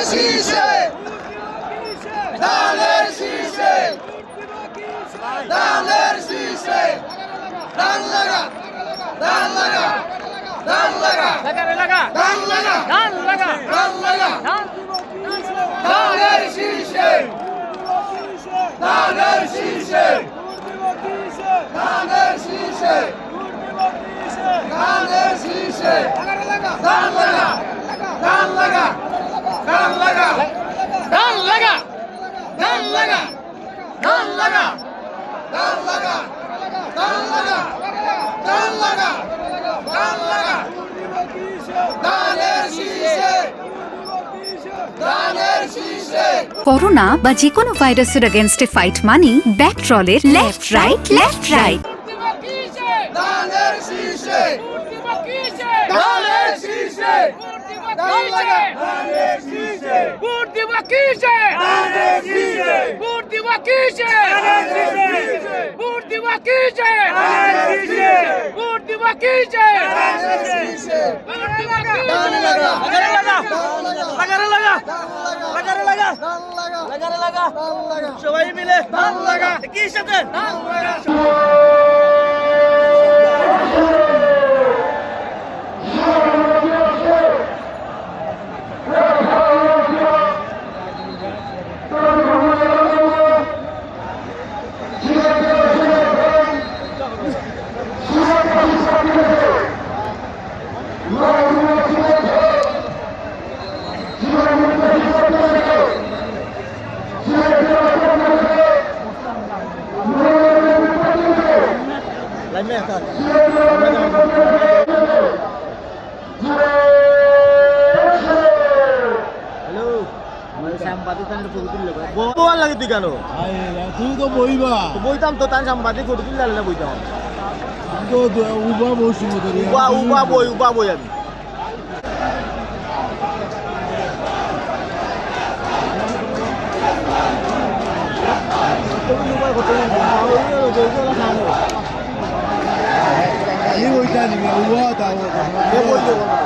শীষে ধানের শীষে ধানের শীষে ধান লাগা ধান লাগা ধান লাগা ধান লাগা ধান লাগা ধান লাগা ধানের শীষে ধানের শীষে ধানের শীষে ধানের শীষে ধান লাগা ধান লাগা ধান লাগা ধান লাগা ধান লাগা ধান লাগা ধান লাগা ধান লাগা ধান লাগা ধান লাগা ধানের শীষে ধানের শীষে করোনা বা যে কোনো ভাইরাসের এগেইনস্টে ফাইট মানি ব্যাকট্রলের লেফট রাইট ধানের শীষে ধানের শীষে ধান লাগা ধানের শীষে ভোট দিবা কিসে ধানের শীষে ভোট দিবা কিসে ধানের শীষে ভোট দিবা কিসে ধানের শীষে ভোট দিবা কিসে ধানের শীষে ভোট দিবা ধান কিসে লাগা লাগারে লাগা ধান লাগা লাগারে লাগা ধান লাগা লাগারে লাগা ধান লাগা সবাই মিলে ধান লাগা কি সাথে ধান লাগা তুই তো বইবা বইতাম তো তাই সাংবাদিক ফটো তুললে বইতাম তো উবা বসি মতো উবা বই আমি খালি ওইটা নিবে উবা তাও